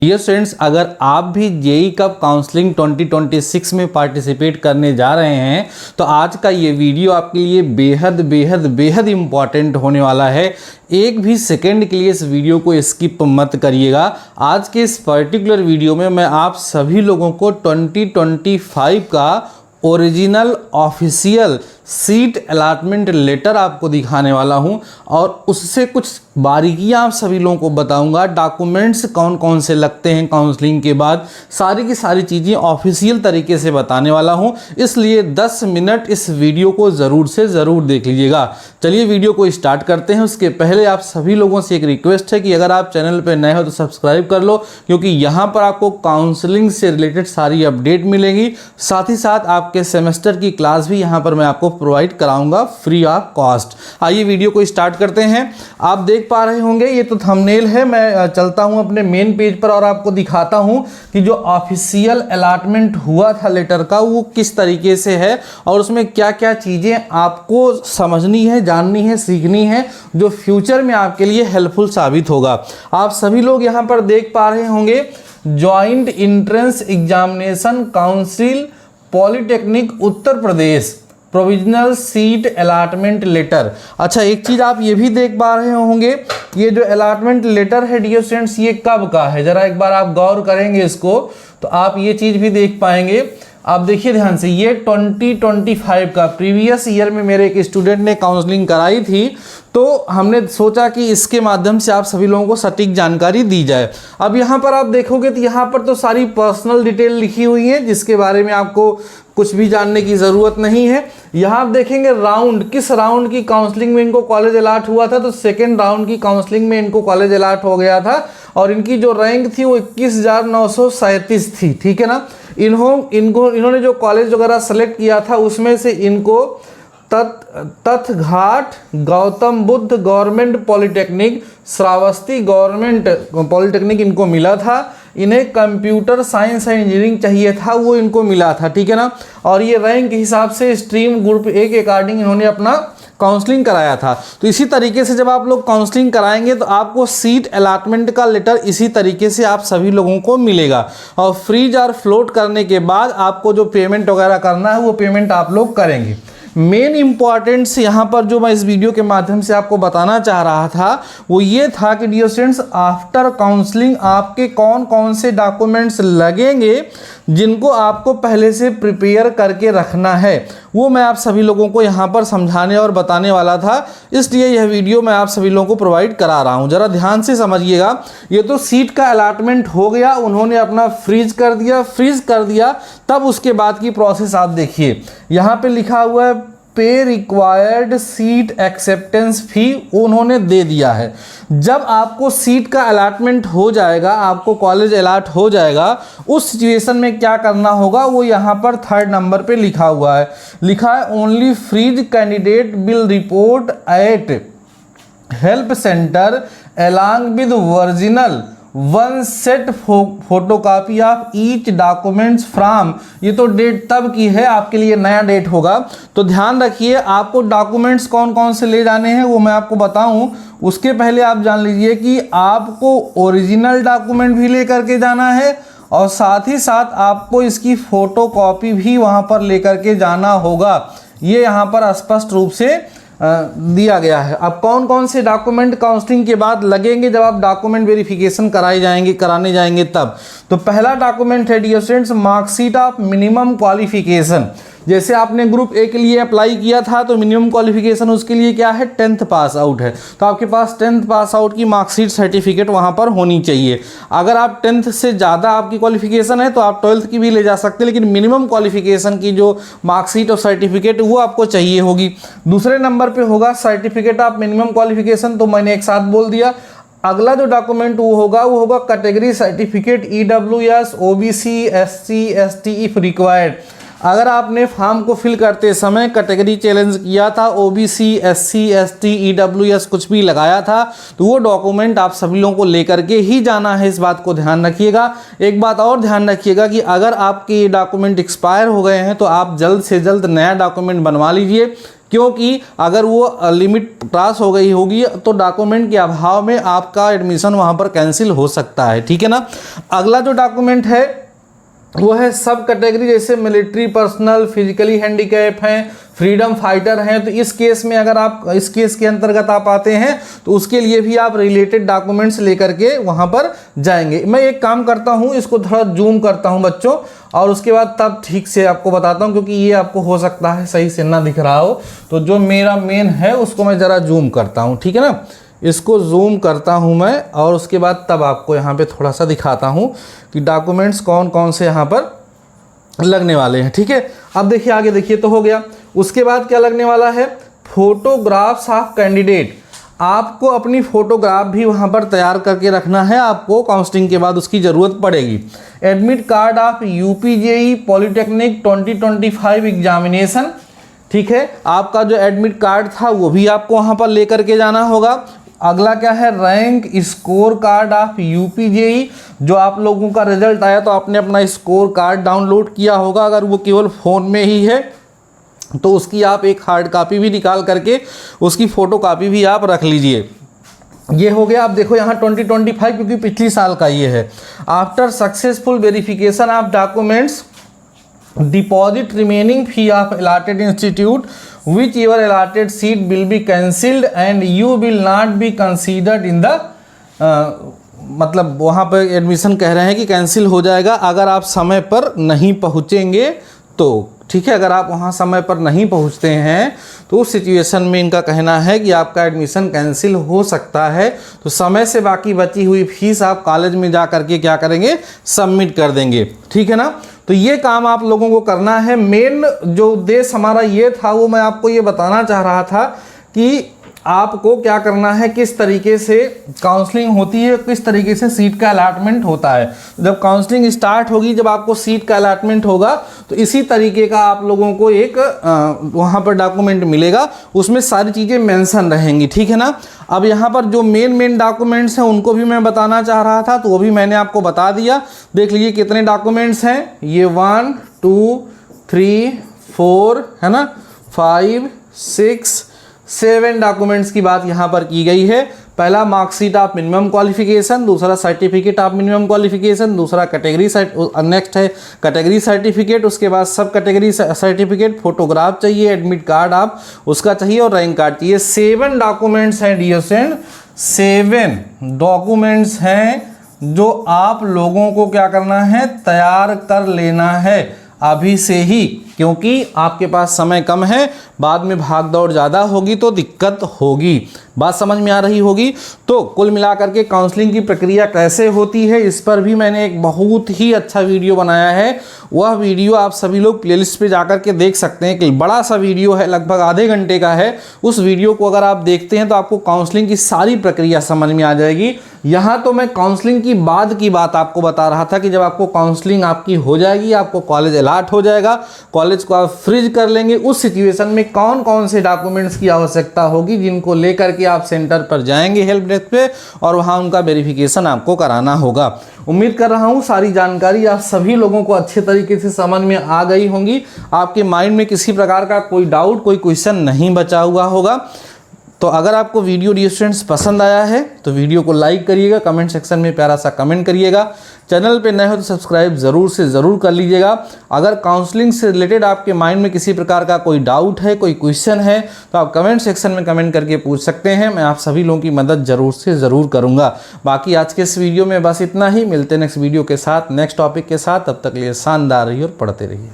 Dear students, अगर आप भी जेई कप काउंसलिंग 2026 में पार्टिसिपेट करने जा रहे हैं तो आज का ये वीडियो आपके लिए बेहद बेहद बेहद इम्पॉर्टेंट होने वाला है। एक भी सेकंड के लिए इस वीडियो को स्किप मत करिएगा। आज के इस पर्टिकुलर वीडियो में मैं आप सभी लोगों को 2025 का original official seat allotment letter आपको दिखाने वाला हूं और उससे कुछ बारीकियां आप सभी लोगों को बताऊंगा। डॉक्यूमेंट्स कौन कौन से लगते हैं काउंसलिंग के बाद, सारी की सारी चीज़ें ऑफिशियल तरीके से बताने वाला हूं, इसलिए 10 मिनट इस वीडियो को ज़रूर से ज़रूर देख लीजिएगा। चलिए वीडियो को स्टार्ट करते हैं। उसके पहले आप सभी लोगों से एक रिक्वेस्ट है कि अगर आप चैनल पर नए हो तो सब्सक्राइब कर लो, क्योंकि यहाँ पर आपको काउंसलिंग से रिलेटेड सारी अपडेट मिलेगी। साथ ही साथ आपके सेमेस्टर की क्लास भी यहाँ पर मैं आपको प्रोवाइड कराऊंगा फ्री ऑफ कॉस्ट। आइए वीडियो को स्टार्ट करते हैं। आप देख पा रहे होंगे ये तो थंबनेल है। मैं चलता हूं अपने मेन पेज पर और आपको दिखाता हूं कि जो ऑफिशियल अलॉटमेंट हुआ था लेटर का वो किस तरीके से है और उसमें क्या क्या चीज़ें आपको समझनी है, जाननी है, सीखनी है, जो फ्यूचर में आपके लिए हेल्पफुल साबित होगा। आप सभी लोग यहाँ पर देख पा रहे होंगे joint entrance examination council polytechnic Uttar Pradesh provisional seat allotment letter. अच्छा, एक चीज़ आप ये भी देख पा रहे होंगे, ये जो अलॉटमेंट लेटर है डियर स्टूडेंट्स ये कब का है, जरा एक बार आप गौर करेंगे इसको तो आप ये चीज़ भी देख पाएंगे। आप देखिए ध्यान से, ये 2025 का प्रीवियस ईयर में मेरे एक स्टूडेंट ने काउंसलिंग कराई थी, तो हमने सोचा कि इसके माध्यम से आप सभी लोगों को सटीक जानकारी दी जाए। अब यहाँ पर आप देखोगे तो यहाँ पर तो सारी पर्सनल डिटेल लिखी हुई है जिसके बारे में आपको कुछ भी जानने की ज़रूरत नहीं है। यहाँ आप देखेंगे राउंड, किस राउंड की काउंसलिंग में इनको कॉलेज अलॉट हुआ था, तो सेकेंड राउंड की काउंसलिंग में इनको कॉलेज अलॉट हो गया था और इनकी जो रैंक थी वो 21,937 थी। ठीक है ना। इन्होंने जो कॉलेज वगैरह सेलेक्ट किया था उसमें से इनको तथघाट Gautam Buddha government polytechnic, Shravasti government polytechnic इनको मिला था। इन्हें कंप्यूटर साइंस एंड इंजीनियरिंग चाहिए था, वो इनको मिला था। ठीक है ना। और ये रैंक के हिसाब से स्ट्रीम ग्रुप ए के अकॉर्डिंग इन्होंने अपना काउंसलिंग कराया था। तो इसी तरीके से जब आप लोग काउंसलिंग कराएंगे तो आपको सीट अलॉटमेंट का लेटर इसी तरीके से आप सभी लोगों को मिलेगा और फ्रीज और फ्लोट करने के बाद आपको जो पेमेंट वगैरह करना है वो पेमेंट आप लोग करेंगे। मेन इंपॉर्टेंट्स यहाँ पर जो मैं इस वीडियो के माध्यम से आपको बताना चाह रहा था वो ये था कि डियर स्टूडेंट्स, आफ्टर काउंसलिंग आपके कौन कौन से डॉक्यूमेंट्स लगेंगे जिनको आपको पहले से प्रिपेयर करके रखना है, वो मैं आप सभी लोगों को यहाँ पर समझाने और बताने वाला था। इसलिए यह वीडियो मैं आप सभी लोगों को प्रोवाइड करा रहा हूँ। ज़रा ध्यान से समझिएगा। ये तो सीट का अलॉटमेंट हो गया, उन्होंने अपना फ्रीज कर दिया, तब उसके बाद की प्रोसेस आप देखिए। यहाँ पे लिखा हुआ है पे रिक्वायर्ड सीट एक्सेप्टेंस फी, उन्होंने दे दिया है। जब आपको सीट का अलॉटमेंट हो जाएगा, आपको कॉलेज अलॉट हो जाएगा, उस सिचुएशन में क्या करना होगा वो यहाँ पर 3rd नंबर पे लिखा हुआ है। लिखा है only freeze candidate will report at help centre along with original 1 set photocopy of each documents from, ये तो डेट तब की है, आपके लिए नया डेट होगा। तो ध्यान रखिए आपको डॉक्यूमेंट्स कौन कौन से ले जाने हैं वो मैं आपको बताऊं, उसके पहले आप जान लीजिए कि आपको ओरिजिनल डॉक्यूमेंट भी ले करके जाना है और साथ ही साथ आपको इसकी फोटोकॉपी भी वहाँ पर ले करके जाना होगा। ये यहाँ पर स्पष्ट रूप से दिया गया है। अब कौन कौन से डॉक्यूमेंट काउंसलिंग के बाद लगेंगे जब आप डॉक्यूमेंट वेरिफिकेशन कराने जाएंगे तब, तो पहला डॉक्यूमेंट है dear students marksheet of minimum qualification. जैसे आपने ग्रुप ए के लिए अप्लाई किया था तो मिनिमम क्वालिफिकेशन उसके लिए क्या है, 10th पास आउट है, तो आपके पास 10th पास आउट की मार्कशीट सर्टिफिकेट वहाँ पर होनी चाहिए। अगर आप 10th से ज़्यादा आपकी क्वालिफिकेशन है तो आप 12th की भी ले जा सकते हैं, लेकिन मिनिमम क्वालिफिकेशन की जो मार्कशीट और सर्टिफिकेट वो आपको चाहिए होगी। दूसरे नंबर पर होगा सर्टिफिकेट ऑफ मिनिमम क्वालिफिकेशन, तो मैंने एक साथ बोल दिया। अगला जो डॉक्यूमेंट वो होगा category certificate EWS OBC SC ST if required. अगर आपने फॉर्म को फिल करते समय कैटेगरी चैलेंज किया था, OBC SC ST EWS कुछ भी लगाया था, तो वो डॉक्यूमेंट आप सभी लोगों को लेकर के ही जाना है। इस बात को ध्यान रखिएगा। एक बात और ध्यान रखिएगा कि अगर आपके ये डॉक्यूमेंट एक्सपायर हो गए हैं तो आप जल्द से जल्द नया डॉक्यूमेंट बनवा लीजिए। क्योंकि अगर वो लिमिट क्रॉस हो गई होगी तो डॉक्यूमेंट के अभाव में आपका एडमिशन वहाँ पर कैंसिल हो सकता है, ठीक है ना। अगला जो डॉक्यूमेंट है वो है सब कैटेगरी, जैसे मिलिट्री पर्सनल, फिजिकली हैंडीकैप हैं, फ्रीडम फाइटर हैं, तो इस केस में अगर आप इस केस के अंतर्गत आप आते हैं तो उसके लिए भी आप रिलेटेड डॉक्यूमेंट्स लेकर के वहाँ पर जाएंगे। मैं एक काम करता हूँ, इसको थोड़ा जूम करता हूँ बच्चों, और उसके बाद तब ठीक से आपको बताता हूँ, क्योंकि ये आपको हो सकता है सही से ना दिख रहा हो। तो जो मेरा मेन है उसको मैं ज़रा जूम करता हूँ, ठीक है ना। इसको जूम करता हूँ मैं, और उसके बाद तब आपको यहाँ पे थोड़ा सा दिखाता हूँ कि डॉक्यूमेंट्स कौन कौन से यहाँ पर लगने वाले हैं, ठीक है। अब देखिए आगे देखिए, तो हो गया। उसके बाद क्या लगने वाला है, फोटोग्राफ्स ऑफ कैंडिडेट। आपको अपनी फोटोग्राफ भी वहाँ पर तैयार करके रखना है, आपको काउंसलिंग के बाद उसकी ज़रूरत पड़ेगी। Admit card of UPJEE polytechnic 2025 examination, ठीक है। आपका जो एडमिट कार्ड था वो भी आपको वहाँ पर लेकर के जाना होगा। अगला क्या है, रैंक स्कोर कार्ड ऑफ यूपीजेई, जो आप लोगों का रिजल्ट आया तो आपने अपना स्कोर कार्ड डाउनलोड किया होगा, अगर वो केवल फ़ोन में ही है तो उसकी आप एक हार्ड कॉपी भी निकाल करके उसकी फ़ोटो कॉपी भी आप रख लीजिए। ये हो गया। आप देखो यहाँ 2025, क्योंकि पिछली साल का ये है। After successful verification of documents, deposit remaining fee of allotted institute which your allotted seat will be cancelled and you will not be considered in the मतलब वहाँ पर एडमिशन कह रहे हैं कि कैंसिल हो जाएगा अगर आप समय पर नहीं पहुँचेंगे तो, ठीक है। अगर आप वहाँ समय पर नहीं पहुँचते हैं तो उस सिचुएशन में इनका कहना है कि आपका एडमिशन कैंसिल हो सकता है। तो समय से बाकी बची हुई फीस आप कॉलेज में जा करके क्या करेंगे, सबमिट कर देंगे, ठीक है ना। तो ये काम आप लोगों को करना है। मेन जो उद्देश्य हमारा ये था वो मैं आपको ये बताना चाह रहा था कि आपको क्या करना है, किस तरीके से काउंसलिंग होती है, किस तरीके से सीट का अलॉटमेंट होता है। जब काउंसलिंग स्टार्ट होगी, जब आपको सीट का अलॉटमेंट होगा तो इसी तरीके का आप लोगों को एक वहाँ पर डॉक्यूमेंट मिलेगा, उसमें सारी चीज़ें मेंशन रहेंगी, ठीक है ना। अब यहाँ पर जो मेन डॉक्यूमेंट्स हैं उनको भी मैं बताना चाह रहा था, तो वो भी मैंने आपको बता दिया। देख लीजिए कितने डॉक्यूमेंट्स हैं, ये 1 2 3 4 है ना, 5 6 7 डॉक्यूमेंट्स की बात यहाँ पर की गई है। पहला मार्कशीट ऑफ मिनिमम क्वालिफिकेशन, दूसरा सर्टिफिकेट ऑफ मिनिमम क्वालिफिकेशन, दूसरा कैटेगरी नेक्स्ट है कैटेगरी सर्टिफिकेट, उसके बाद सब कैटेगरी सर्टिफिकेट, फोटोग्राफ चाहिए, एडमिट कार्ड आप उसका चाहिए और रैंक कार्ड चाहिए। 7 डॉक्यूमेंट्स हैं डियर स्टूडेंट, 7 डॉक्यूमेंट्स हैं जो आप लोगों को क्या करना है, तैयार कर लेना है अभी से ही, क्योंकि आपके पास समय कम है, बाद में भाग दौड़ ज़्यादा होगी तो दिक्कत होगी। बात समझ में आ रही होगी। तो कुल मिलाकर के काउंसलिंग की प्रक्रिया कैसे होती है इस पर भी मैंने एक बहुत ही अच्छा वीडियो बनाया है। वह वीडियो आप सभी लोग प्लेलिस्ट पे जाकर के देख सकते हैं कि बड़ा सा वीडियो है, लगभग आधे घंटे का है। उस वीडियो को अगर आप देखते हैं तो आपको काउंसलिंग की सारी प्रक्रिया समझ में आ जाएगी। यहाँ तो मैं काउंसलिंग की बाद की बात आपको बता रहा था कि जब आपको काउंसलिंग आपकी हो जाएगी, आपको कॉलेज अलॉट हो जाएगा, कॉलेज को आप फ्रीज कर लेंगे, उस सिचुएशन में कौन कौन से डॉक्यूमेंट्स की आवश्यकता होगी जिनको लेकर के आप सेंटर पर जाएंगे हेल्प डेस्क पे और वहाँ उनका वेरिफिकेशन आपको कराना होगा। उम्मीद कर रहा हूँ सारी जानकारी आप सभी लोगों को अच्छे तरीके से समझ में आ गई होंगी। आपके माइंड में किसी प्रकार का कोई डाउट, कोई क्वेश्चन नहीं बचा हुआ होगा। तो अगर आपको वीडियो डियर स्टूडेंट्स पसंद आया है तो वीडियो को लाइक करिएगा, कमेंट सेक्शन में प्यारा सा कमेंट करिएगा। चैनल पे नए हो तो सब्सक्राइब ज़रूर से ज़रूर कर लीजिएगा। अगर काउंसलिंग से रिलेटेड आपके माइंड में किसी प्रकार का कोई डाउट है, कोई क्वेश्चन है तो आप कमेंट सेक्शन में कमेंट करके पूछ सकते हैं। मैं आप सभी लोगों की मदद ज़रूर से ज़रूर करूँगा। बाकी आज के इस वीडियो में बस इतना ही। मिलते हैं नेक्स्ट वीडियो के साथ, नेक्स्ट टॉपिक के साथ। तब तक के लिए शानदार रहिए और पढ़ते रहिए।